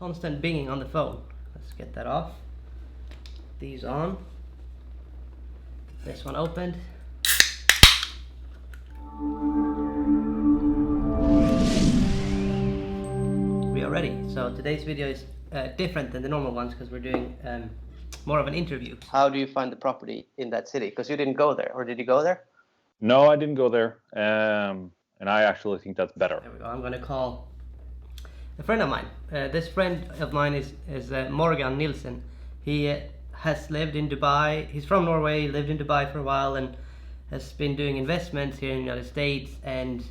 constant binging on the phone. Let's get that off. These on. This one opened. We are ready. So today's video is different than the normal ones because we're doing more of an interview. How do you find the property in that city? Because you didn't go there, or did you go there? No, I didn't go there, and I actually think that's better. There we go. I'm going to call a friend of mine. This friend of mine is Morgan Nilsen. He has lived in Dubai. He's from Norway, lived in Dubai for a while, and has been doing investments here in the United States and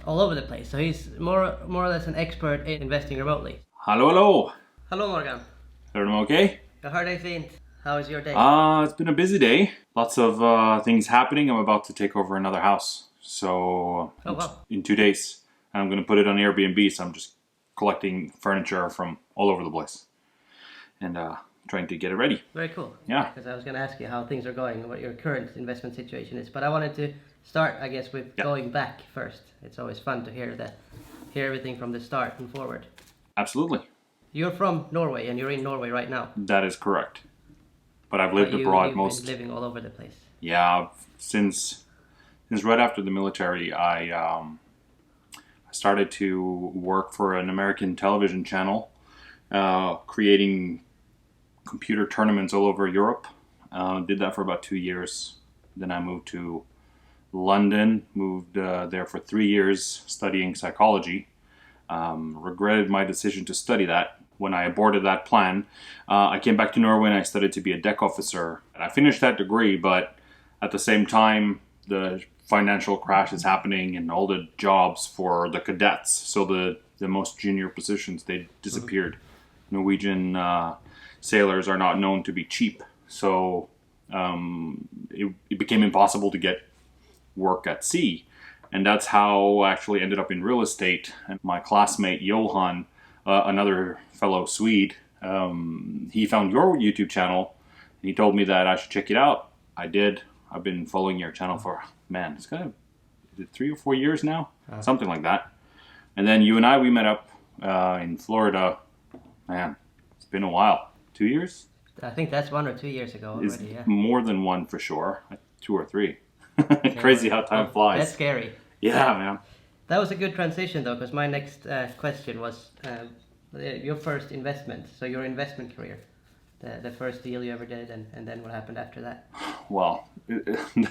all over the place. So he's more or less an expert in investing remotely. Hello, hello. Hello, Morgan. Everything okay? How are they feeling? How is your day? It's been a busy day. Lots of things happening. I'm about to take over another house. So in 2 days, I'm going to put it on Airbnb. So I'm just collecting furniture from all over the place and trying to get it ready. Very cool. Yeah. Because I was going to ask you how things are going and what your current investment situation is. But I wanted to start, I guess, with going back first. It's always fun to hear everything from the start and forward. Absolutely. You're from Norway and you're in Norway right now. That is correct. But I've lived abroad you've been living all over the place. Yeah, since right after the military, I started to work for an American television channel, creating computer tournaments all over Europe. Did that for about 2 years. Then I moved to London, moved there for 3 years studying psychology. Regretted my decision to study that. When I aborted that plan, I came back to Norway and I studied to be a deck officer. And I finished that degree, but at the same time, the financial crash is happening and all the jobs for the cadets, so the most junior positions, they disappeared. Norwegian sailors are not known to be cheap, so it became impossible to get work at sea. And that's how I actually ended up in real estate. And my classmate Johan, another fellow Swede, he found your YouTube channel and he told me that I should check it out. I did. I've been following your channel for, it's kind of, is it 3 or 4 years now? Something like that. And then you and I, we met up in Florida. Man, it's been a while. 2 years? I think that's 1 or 2 years ago already, It's yeah. more than one for sure. 2 or 3. Crazy how time flies. That's scary. Yeah, man. That was a good transition though, because my next question was your first investment. So your investment career, the first deal you ever did, and then what happened after that. Well,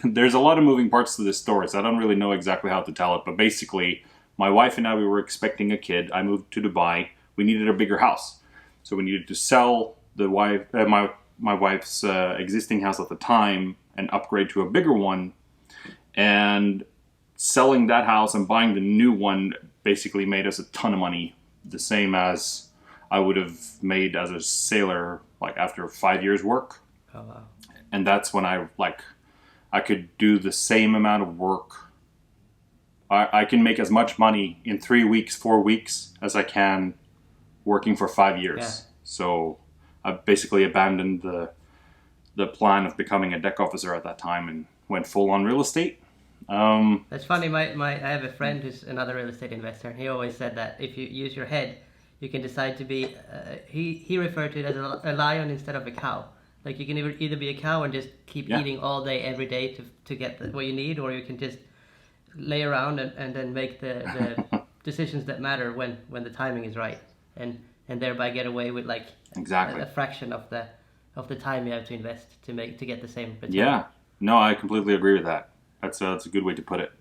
there's a lot of moving parts to this story, so I don't really know exactly how to tell it. But basically, my wife and I, we were expecting a kid. I moved to Dubai. We needed a bigger house, so we needed to sell my wife's existing house at the time and upgrade to a bigger one. And selling that house and buying the new one basically made us a ton of money, the same as I would have made as a sailor, like after 5 years work. Oh wow. And that's when I could do the same amount of work. I can make as much money in 3 weeks, 4 weeks as I can working for 5 years. Yeah. So I basically abandoned the plan of becoming a deck officer at that time and went full on real estate. That's funny. I have a friend who's another real estate investor. He always said that if you use your head, you can decide to be. He referred to it as a lion instead of a cow. Like you can either be a cow and just keep eating all day every day to get what you need, or you can just lay around and then make the decisions that matter when the timing is right, and thereby get away with like a fraction of the time you have to invest to get the same return. Yeah, no, I completely agree with that. That's a good way to put it.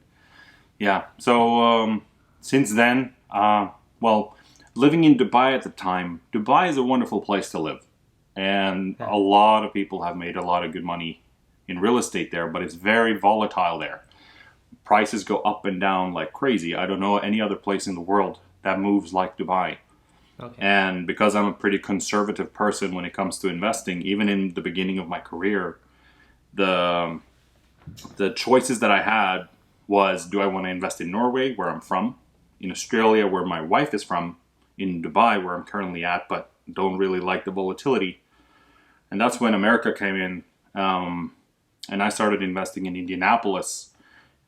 Yeah. So since then, living in Dubai at the time, Dubai is a wonderful place to live, and a lot of people have made a lot of good money in real estate there. But it's very volatile there. Prices go up and down like crazy. I don't know any other place in the world that moves like Dubai. Okay. And because I'm a pretty conservative person when it comes to investing, even in the beginning of my career, the choices that I had was, do I want to invest in Norway, where I'm from, in Australia, where my wife is from, in Dubai, where I'm currently at, but don't really like the volatility. And that's when America came in, and I started investing in Indianapolis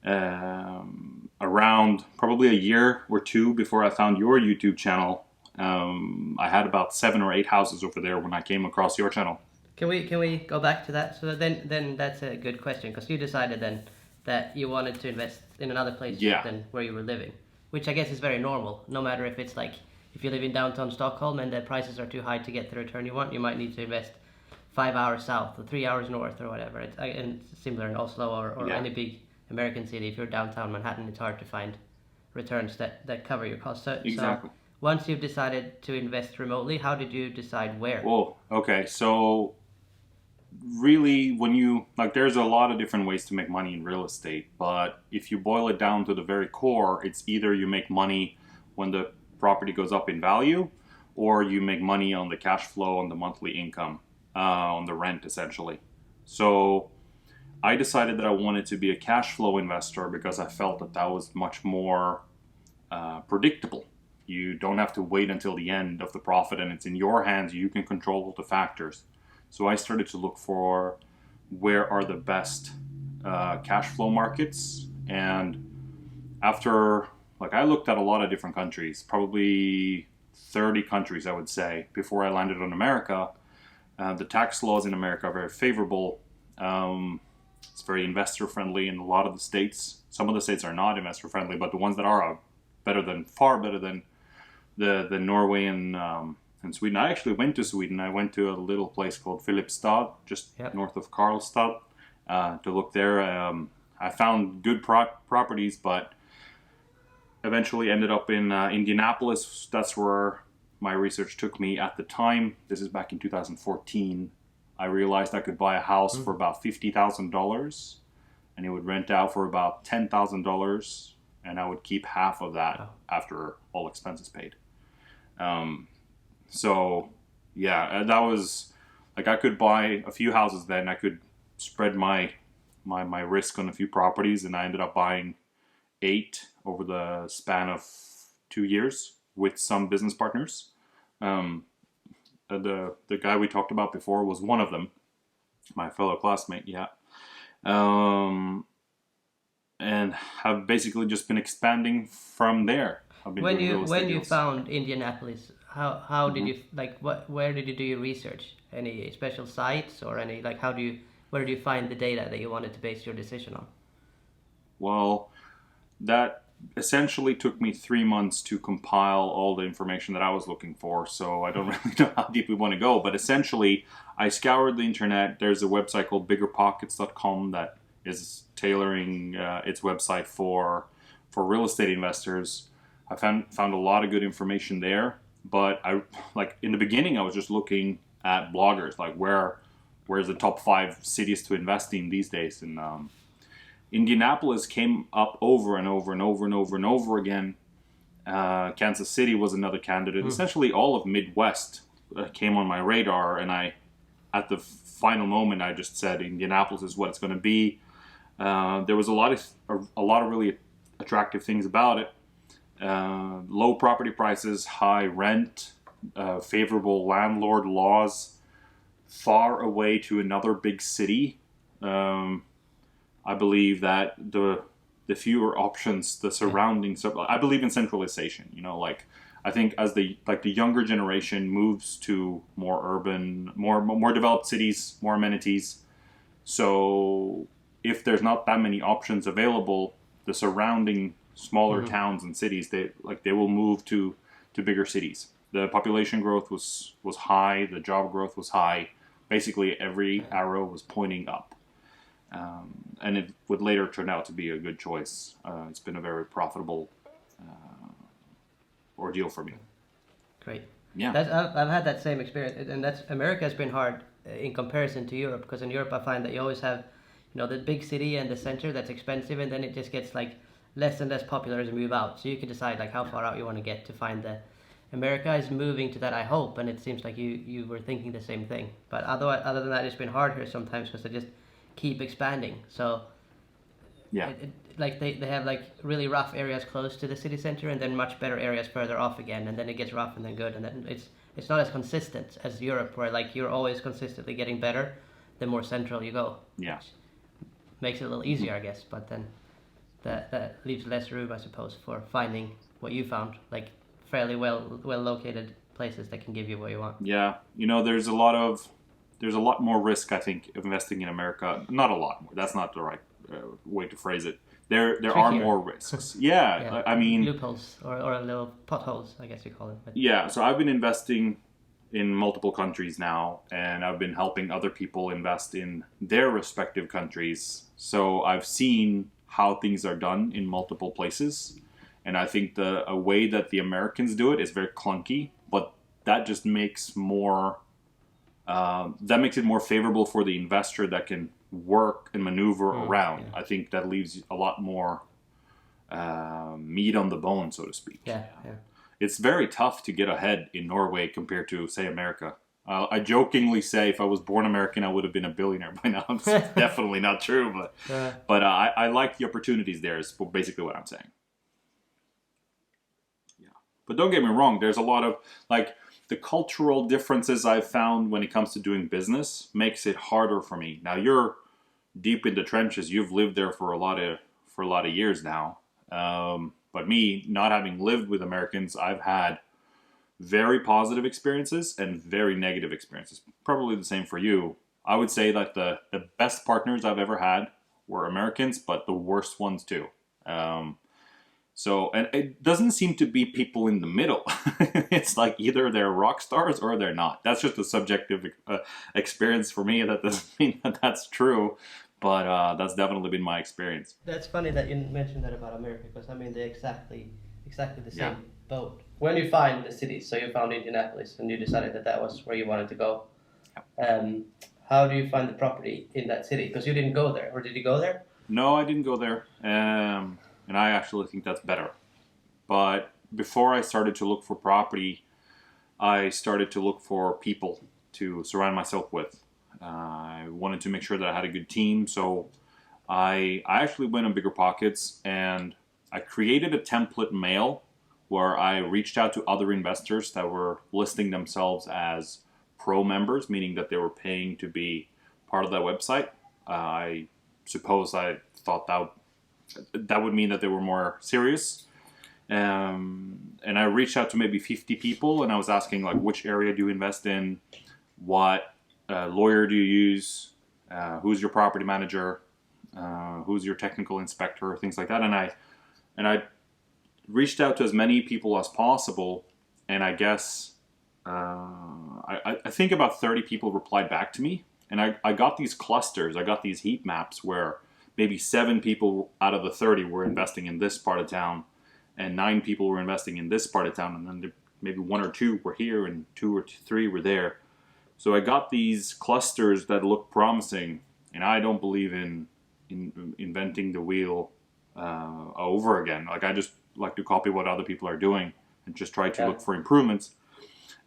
around probably a year or two before I found your YouTube channel. I had about 7 or 8 houses over there when I came across your channel. Can we go back to that? So then that's a good question, because you decided then that you wanted to invest in another place Yeah. than where you were living, which I guess is very normal. No matter if it's like if you live in downtown Stockholm and the prices are too high to get the return you want, you might need to invest 5 hours south or 3 hours north or whatever. And similar in Oslo or Yeah. any big American city. If you're downtown Manhattan, it's hard to find returns that cover your costs. Exactly. So once you've decided to invest remotely, how did you decide where? Whoa. Okay. So really, when you like, there's a lot of different ways to make money in real estate, but if you boil it down to the very core, it's either you make money when the property goes up in value, or you make money on the cash flow, on the monthly income, on the rent, essentially. So I decided that I wanted to be a cash flow investor because I felt that that was much more predictable. You don't have to wait until the end of the profit, and it's in your hands. You can control all the factors. So I started to look for where are the best cash flow markets. And after, like, I looked at a lot of different countries, probably 30 countries, I would say, before I landed on America. The tax laws in America are very favorable. It's very investor friendly in a lot of the states. Some of the states are not investor friendly, but the ones that are far better than the Norway and Sweden. I actually went to Sweden. I went to a little place called Filipstad, just north of Karlstad, to look there. I found good properties, but eventually ended up in Indianapolis. That's where my research took me at the time. This is back in 2014. I realized I could buy a house for about $50,000, and it would rent out for about $10,000, and I would keep half of that after all expenses paid. So yeah, that was like, I could buy a few houses then. I could spread my risk on a few properties, and I ended up buying 8 over the span of 2 years with some business partners. The guy we talked about before was one of them, my fellow classmate. Yeah. And have basically just been expanding from there. I've been When doing real estate you deals. found Indianapolis, how did you where did you do your research? Any special sites or any where did you find the data that you wanted to base your decision on? Well, that essentially took me 3 months to compile all the information that I was looking for, so I don't really know how deep we want to go, but essentially I scoured the internet. There's a website called biggerpockets.com that is tailoring its website for real estate investors. I found a lot of good information there, but in the beginning I was just looking at bloggers, like where's the top 5 cities to invest in these days, and Indianapolis came up over and over and over and over and over again. Kansas City was another candidate. Essentially all of Midwest came on my radar, and at the final moment I just said Indianapolis is what it's going to be. There was a lot of really attractive things about it. Low property prices, high rent, favorable landlord laws, far away to another big city. I believe that the fewer options, the surroundings. I believe in centralization. I think as the younger generation moves to more urban, more developed cities, more amenities. So if there's not that many options available, the surrounding smaller towns and cities, they will move to bigger cities. The population growth was high, the job growth was high. Basically every arrow was pointing up. And it would later turn out to be a good choice. It's been a very profitable ordeal for me. Great. Yeah. I've had that same experience, and America has been hard in comparison to Europe, because in Europe I find that you always have, the big city and the center that's expensive, and then it just gets less and less popular as you move out. So you can decide how far out you want to get to find the. America is moving to that, I hope, and it seems like you were thinking the same thing. But other than that, it's been hard here sometimes because they just keep expanding. So yeah, they have really rough areas close to the city center, and then much better areas further off again, and then it gets rough and then good, and then it's not as consistent as Europe, where you're always consistently getting better the more central you go. Yeah, makes it a little easier, I guess, but then that leaves less room, I suppose, for finding what you found, fairly well located places that can give you what you want. Yeah, there's a lot more risk, I think, of investing in America. Not a lot more. That's not the right way to phrase it. There are Trickier. more risks. Yeah, Yeah. I mean, loopholes or little potholes, I guess you call it. But yeah. So I've been investing in multiple countries now, and I've been helping other people invest in their respective countries. So I've seen how things are done in multiple places, and I think a way that the Americans do it is very clunky, but that just makes it more favorable for the investor that can work and maneuver around. Yeah. I think that leaves a lot more meat on the bone, so to speak. Yeah. It's very tough to get ahead in Norway compared to, say, America. I jokingly say if I was born American, I would have been a billionaire by now. It's definitely not true, but I like the opportunities there is basically what I'm saying. Yeah. But don't get me wrong, there's a lot of, like, the cultural differences I've found when it comes to doing business makes it harder for me. Now, you're deep in the trenches. You've lived there for a lot of years now. But me, not having lived with Americans, I've had very positive experiences and very negative experiences. Probably the same for you. I would say that the best partners I've ever had were Americans, but the worst ones too. And it doesn't seem to be people in the middle. It's like either they're rock stars or they're not. That's just a subjective experience for me. That doesn't mean that that's true, but that's definitely been my experience. That's funny that you mentioned that about America, because I mean they're exactly the same Yeah. boat. When you find the cities, so you found Indianapolis and you decided that was where you wanted to go. How do you find the property in that city? Because you didn't go there, or did you go there? No, I didn't go there. And I actually think that's better. But before I started to look for property, I started to look for people to surround myself with. I wanted to make sure that I had a good team, so I actually went on BiggerPockets and I created a template mail where I reached out to other investors that were listing themselves as pro members, meaning that they were paying to be part of that website. I suppose I thought that would mean that they were more serious. And I reached out to maybe 50 people and I was asking, like, which area do you invest in? What lawyer do you use? Who's your property manager? Who's your technical inspector? Things like that. And I reached out to as many people as possible. And I guess I think about 30 people replied back to me. And I got these clusters. I got these heat maps where maybe 7 people out of the 30 were investing in this part of town, and 9 people were investing in this part of town, and then maybe 1 or 2 were here, and 2 or 3 were there. So I got these clusters that look promising, and I don't believe in inventing the wheel over again. Like, I just like to copy what other people are doing and just try to look for improvements.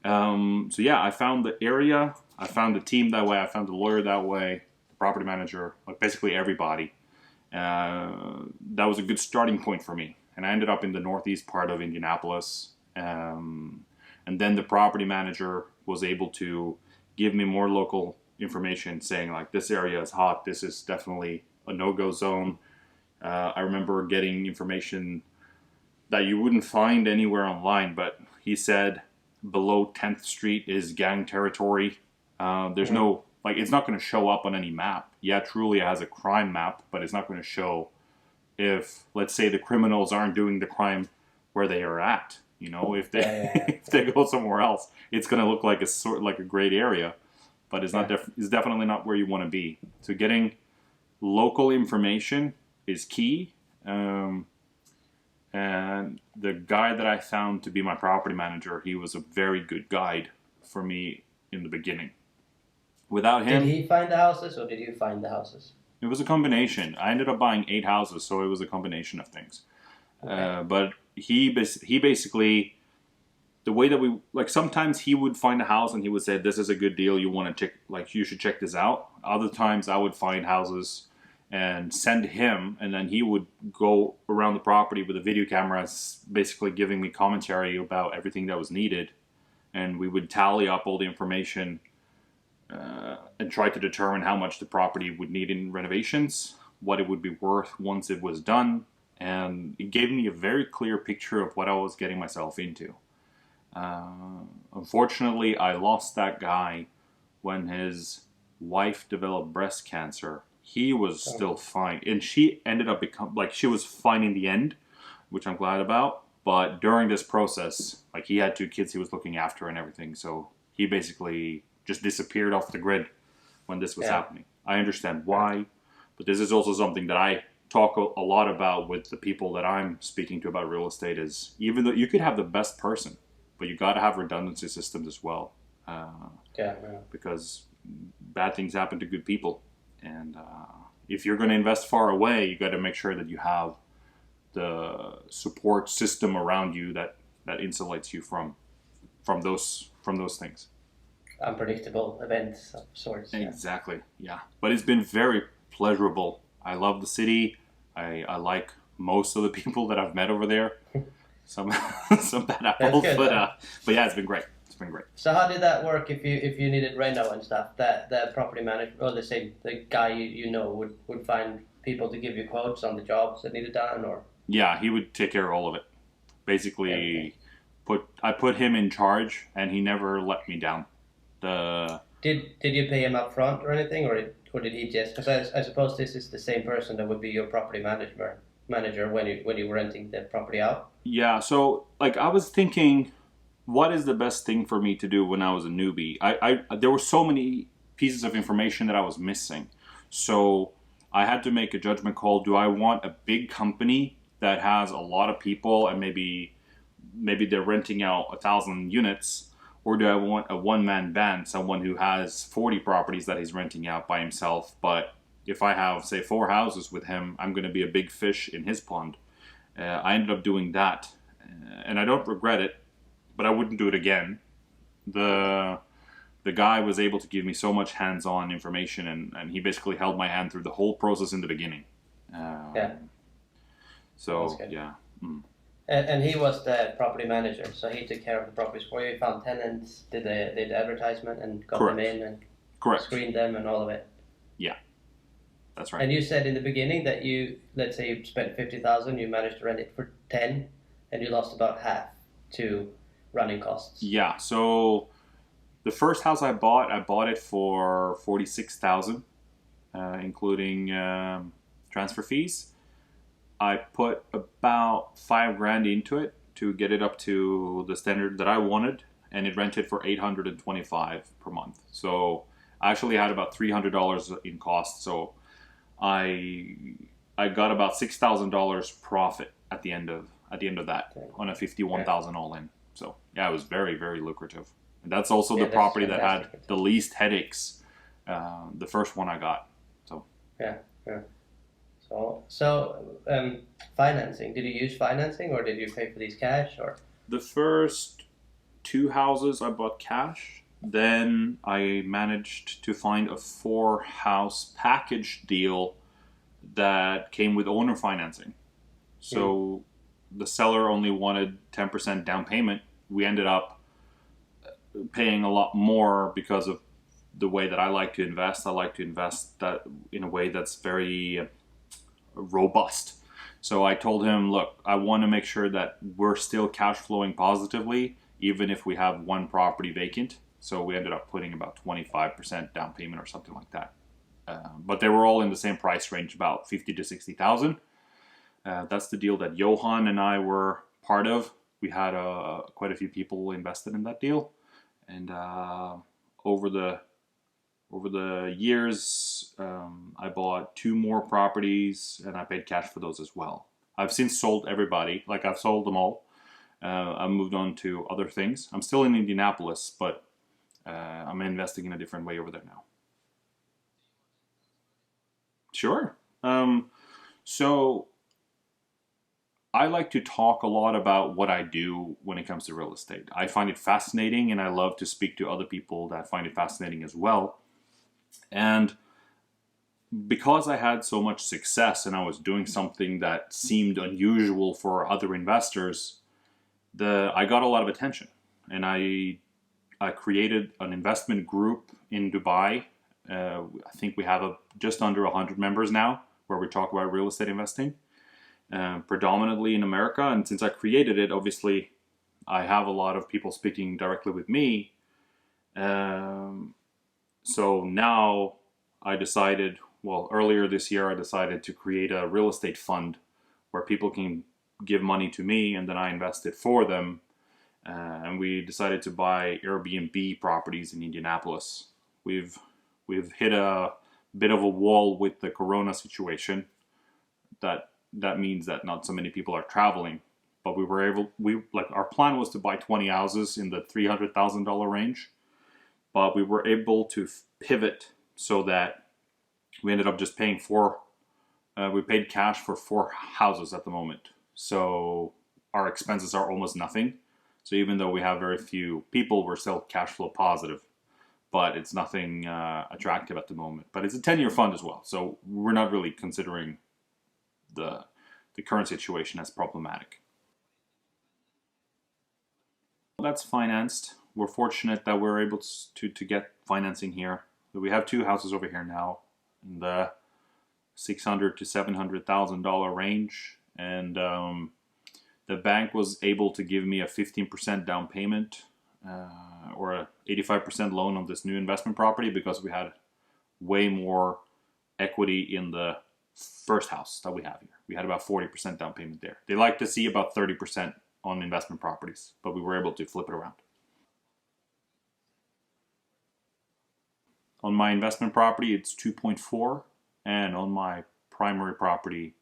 So yeah, I found the area, I found the team that way, I found the lawyer that way, the property manager, like basically everybody. That was a good starting point for me. And I ended up in the northeast part of Indianapolis. And then the property manager was able to give me more local information saying, like, this area is hot, this is definitely a no-go zone. I remember getting information that you wouldn't find anywhere online, but he said below 10th Street is gang territory. There's no, like, it's not going to show up on any map. Yeah, truly it has a crime map, but it's not going to show if, let's say, the criminals aren't doing the crime where they are at. You know, if they if they go somewhere else, it's going to look like a great area, but it's not. It's definitely not where you want to be. So getting local information is key. And the guy that I found to be my property manager, he was a very good guide for me in the beginning. Without him... Did he find the houses, or did you find the houses? It was a combination. I ended up buying 8 houses, so it was a combination of things. Okay. But he basically... The way that we... Like, sometimes he would find a house and he would say, this is a good deal, you want to check... Like, you should check this out. Other times I would find houses and send him, and then he would go around the property with a video camera, basically giving me commentary about everything that was needed, and we would tally up all the information and try to determine how much the property would need in renovations, what it would be worth once it was done, and it gave me a very clear picture of what I was getting myself into. Unfortunately, I lost that guy when his wife developed breast cancer. He was still fine, and she ended up she was fine in the end, which I'm glad about. But during this process, like, he had 2 kids he was looking after and everything, so he basically just disappeared off the grid when this was happening. I understand why, but this is also something that I talk a lot about with the people that I'm speaking to about real estate. Is even though you could have the best person, but you got to have redundancy systems as well, because bad things happen to good people, and if you're going to invest far away, you got to make sure that you have the support system around you that insulates you from those things. Unpredictable events of sorts. Exactly, yeah. But it's been very pleasurable. I love the city. I like most of the people that I've met over there. Some bad apples, but yeah, it's been great. It's been great. So how did that work if you needed reno and stuff? That the property manager, or the guy you know would find people to give you quotes on the jobs that needed done, or? Yeah, he would take care of all of it. Basically, I put him in charge, and he never let me down. Did you pay him up front or anything, or did he just? Because I suppose this is the same person that would be your property manager when you were renting the property out. Yeah, so like I was thinking, what is the best thing for me to do when I was a newbie? I there were so many pieces of information that I was missing, so I had to make a judgment call. Do I want a big company that has a lot of people and maybe they're renting out 1,000 units? Or do I want a one-man band, someone who has 40 properties that he's renting out by himself? But if I have, say, 4 houses with him, I'm going to be a big fish in his pond. I ended up doing that, and I don't regret it, but I wouldn't do it again. The guy was able to give me so much hands-on information, and he basically held my hand through the whole process in the beginning. So, yeah. Mm. And he was the property manager, so he took care of the properties for you. He found tenants, did the advertisement, and got them in, and screened them, and all of it. Yeah, that's right. And you said in the beginning that let's say you spent 50,000, you managed to rent it for 10, and you lost about half to running costs. Yeah. So the first house I bought it for 46,000, including transfer fees. I put about $5,000 into it to get it up to the standard that I wanted, and it rented for $825 per month. So I actually had about $300 in cost. So I got about $6,000 profit at the end of that on a 51,000 all in. So yeah, it was very, very lucrative. And that's also the property that had the least headaches. The first one I got. So yeah. So financing. Did you use financing, or did you pay for these cash, or? The first 2 houses I bought cash. Then I managed to find a 4-house package deal that came with owner financing. So the seller only wanted 10% down payment. We ended up paying a lot more because of the way that I like to invest. I like to invest that in a way that's very robust. So I told him, look, I want to make sure that we're still cash flowing positively, even if we have one property vacant. So we ended up putting about 25% down payment or something like that. But they were all in the same price range, about 50 to 60,000. That's the deal that Johan and I were part of. We had quite a few people invested in that deal, and over the years, I bought 2 more properties, and I paid cash for those as well. I've since sold everybody. Like, I've sold them all. I moved on to other things. I'm still in Indianapolis, but I'm investing in a different way over there now. Sure. So I like to talk a lot about what I do when it comes to real estate. I find it fascinating, and I love to speak to other people that find it fascinating as well. And because I had so much success and I was doing something that seemed unusual for other investors, I got a lot of attention. And I created an investment group in Dubai. I think we have just under 100 members now, where we talk about real estate investing, predominantly in America. And since I created it, obviously, I have a lot of people speaking directly with me. So now I decided, well, earlier this year, I decided to create a real estate fund where people can give money to me and then I invest it for them. And we decided to buy Airbnb properties in Indianapolis. We've hit a bit of a wall with the Corona situation. That means that not so many people are traveling. But our plan was to buy 20 houses in the $300,000 range. But we were able to pivot so that we ended up just paying we paid cash for 4 houses at the moment. So our expenses are almost nothing. So even though we have very few people, we're still cash flow positive. But it's nothing attractive at the moment. But it's a 10-year fund as well. So we're not really considering the current situation as problematic. That's financed. We're fortunate that we're able to get financing here. We have 2 houses over here now in the $600,000 to $700,000 range, and the bank was able to give me a 15% down payment or a 85% loan on this new investment property because we had way more equity in the first house that we have here. We had about 40% down payment there. They like to see about 30% on investment properties, but we were able to flip it around. On my investment property, it's 2.4, and on my primary property,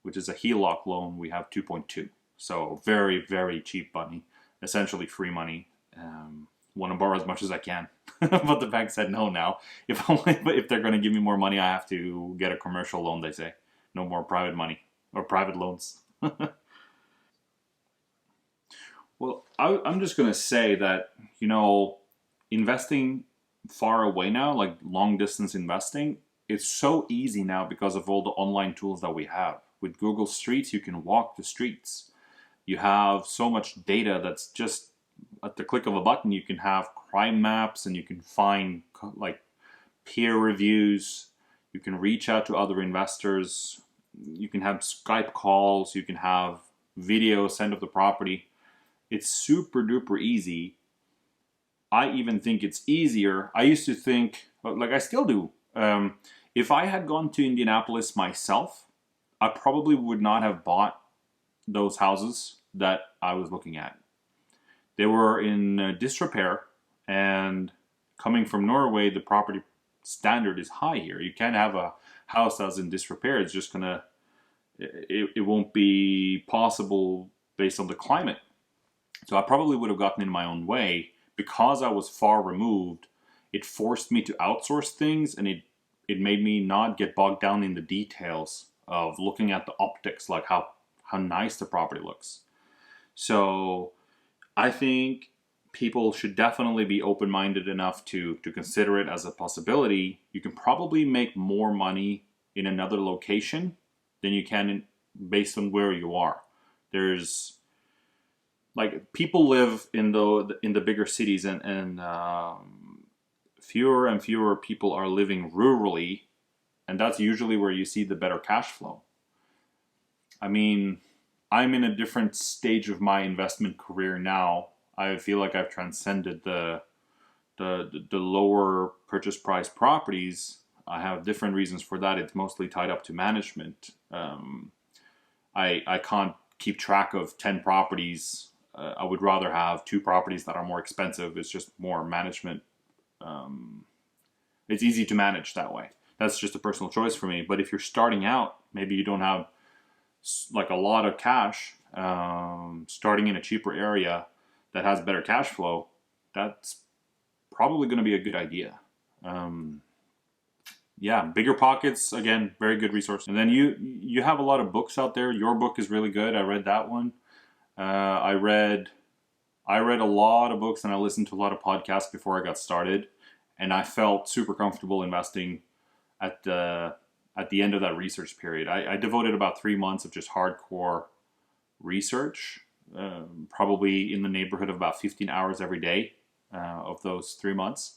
which is a HELOC loan, we have 2.2. So very, very cheap money, essentially free money. Want to borrow as much as I can, but the bank said no now. If they're going to give me more money, I have to get a commercial loan. They say no more private money or private loans. Well, I'm just going to say that, investing far away now, like long distance investing, it's so easy now because of all the online tools that we have. With Google Streets, you can walk the streets. You have so much data that's just at the click of a button. You can have crime maps and you can find like peer reviews. You can reach out to other investors. You can have Skype calls. You can have video sent of the property. It's super duper easy. I even think it's easier. I used to think, like I still do, if I had gone to Indianapolis myself, I probably would not have bought those houses that I was looking at. They were in disrepair, and coming from Norway, the property standard is high here. You can't have a house that's in disrepair. It's just it won't be possible based on the climate. So I probably would have gotten in my own way. Because I was far removed, it forced me to outsource things, and it made me not get bogged down in the details of looking at the optics, like how nice the property looks. So I think people should definitely be open-minded enough to consider it as a possibility. You can probably make more money in another location than you can based on where you are. There's like people live in the bigger cities, and fewer and fewer people are living rurally, and that's usually where you see the better cash flow. I mean, I'm in a different stage of my investment career now. I feel like I've transcended the lower purchase price properties. I have different reasons for that. It's mostly tied up to management. I can't keep track of 10 properties. I would rather have 2 properties that are more expensive. It's just more management. It's easy to manage that way. That's just a personal choice for me. But if you're starting out, maybe you don't have like a lot of cash, starting in a cheaper area that has better cash flow, that's probably going to be a good idea. Yeah, Bigger Pockets, again, very good resource. And then you have a lot of books out there. Your book is really good. I read that one. I read a lot of books, and I listened to a lot of podcasts before I got started, and I felt super comfortable investing at the end of that research period. I devoted about 3 months of just hardcore research, probably in the neighborhood of about 15 hours every day of those 3 months.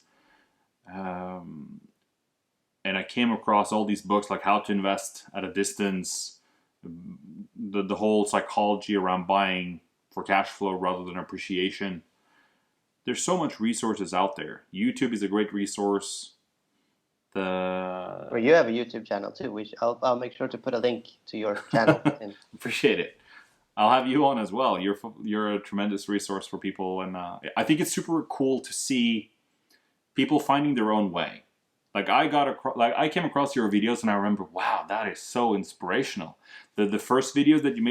And I came across all these books like How to Invest at a Distance, the whole psychology around buying for cash flow rather than appreciation. There's so much resources out there. YouTube is a great resource. Well, you have a YouTube channel too. I'll make sure to put a link to your channel. Appreciate it. I'll have you on as well. You're a tremendous resource for people, and I think it's super cool to see people finding their own way. Like I came across your videos, and I remember, wow, that is so inspirational. The first videos that you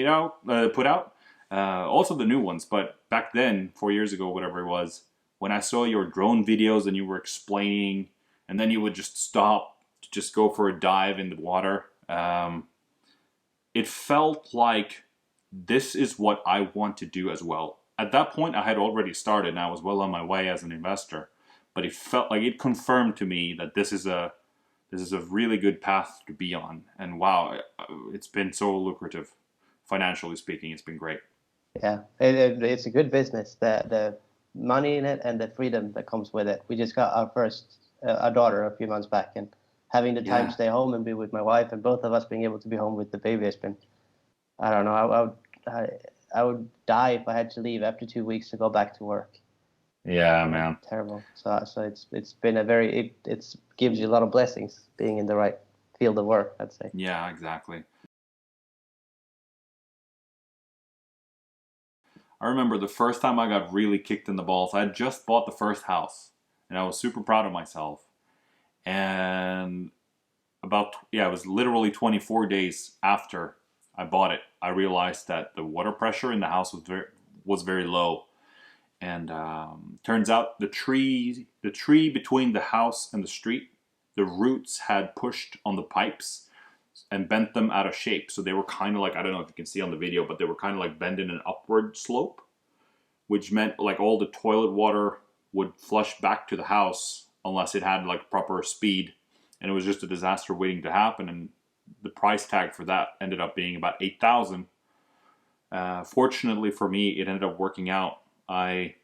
put out, also the new ones, but back then, 4 years ago, whatever it was, when I saw your drone videos and you were explaining, and then you would just stop to just go for a dive in the water, it felt like this is what I want to do as well. At that point, I had already started, and I was well on my way as an investor. But it felt like it confirmed to me that this is a really good path to be on. And wow, it's been so lucrative, financially speaking. It's been great. Yeah, it's a good business. The money in it and the freedom that comes with it. We just got our daughter a few months back, and having the time to stay home and be with my wife, and both of us being able to be home with the baby has been, I don't know, I would die if I had to leave after 2 weeks to go back to work. Yeah, man. Terrible. So it's been it gives you a lot of blessings being in the right field of work, I'd say. Yeah, exactly. I remember the first time I got really kicked in the balls. I had just bought the first house, and I was super proud of myself. And it was literally 24 days after I bought it, I realized that the water pressure in the house was very low. And turns out the tree between the house and the street, the roots had pushed on the pipes and bent them out of shape. So they were kind of like, I don't know if you can see on the video, but they were kind of like bent in an upward slope, which meant like all the toilet water would flush back to the house unless it had like proper speed. And it was just a disaster waiting to happen. And the price tag for that ended up being about $8,000. Fortunately for me, it ended up working out. I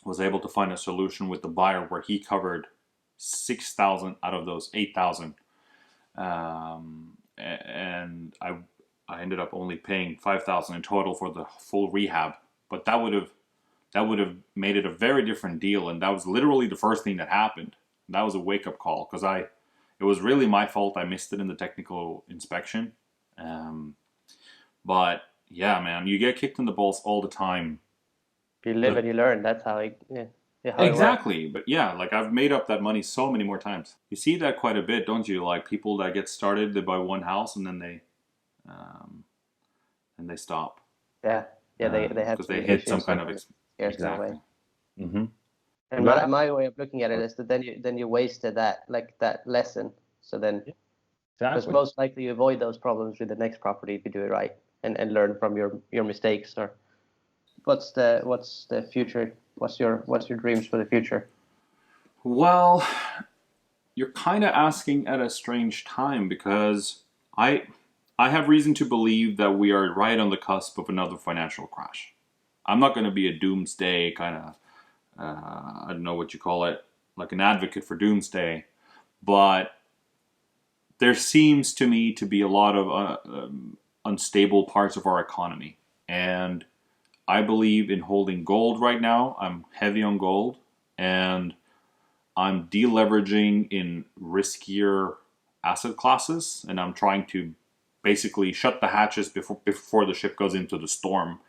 was able to find a solution with the buyer where he covered 6,000 out of those 8,000, and I ended up only paying 5,000 in total for the full rehab. But that would have made it a very different deal, and that was literally the first thing that happened. That was a wake up call because it was really my fault. I missed it in the technical inspection, but yeah, man, you get kicked in the balls all the time. You live and you learn. That's how it. Yeah, exactly. But yeah, like I've made up that money so many more times. You see that quite a bit, don't you? Like people that get started, they buy one house and then they stop. Yeah, they have because they hit some kind of exactly. Mm-hmm. And my way of looking at it is that then you wasted that lesson. So then, because most likely you avoid those problems with the next property if you do it right and learn from your mistakes. Or what's the future? What's your dreams for the future? Well, you're kind of asking at a strange time because I have reason to believe that we are right on the cusp of another financial crash. I'm not going to be a doomsday kind of, I don't know what you call it, like an advocate for doomsday, but there seems to me to be a lot of unstable parts of our economy. And I believe in holding gold right now. I'm heavy on gold, and I'm deleveraging in riskier asset classes, and I'm trying to basically shut the hatches before the ship goes into the storm.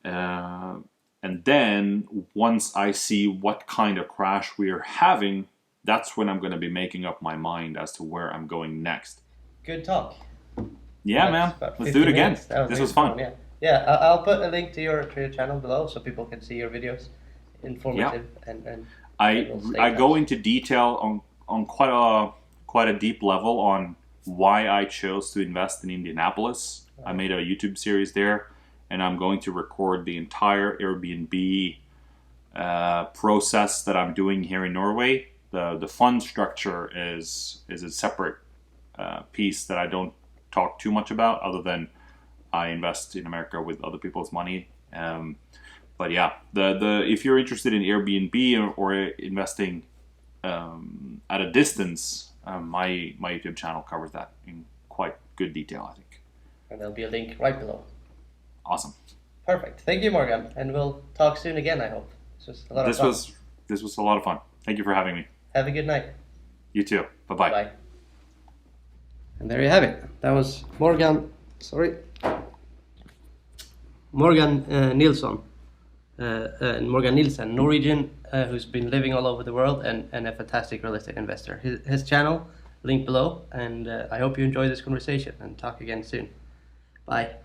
And then once I see what kind of crash we are having, that's when I'm going to be making up my mind as to where I'm going next. Good talk. Yeah, man. Let's do it again. This was fun. Yeah, I'll put a link to your channel below so people can see your videos. Informative and I go into detail on quite a deep level on why I chose to invest in Indianapolis. I made a YouTube series there, and I'm going to record the entire Airbnb process that I'm doing here in Norway. The fund structure is a separate piece that I don't talk too much about, other than I invest in America with other people's money. But yeah, the if you're interested in Airbnb or investing at a distance, my YouTube channel covers that in quite good detail, I think. And there'll be a link right below. Awesome. Perfect. Thank you, Morgan, and we'll talk soon again. I hope this was a lot of fun. This was a lot of fun. Thank you for having me. Have a good night. You too. Bye-bye. Bye. And there you have it. That was Morgan. Morgan Nilsson. Morgan Nilsen, Norwegian, who's been living all over the world and a fantastic real estate investor. His channel, link below, and I hope you enjoy this conversation and talk again soon. Bye.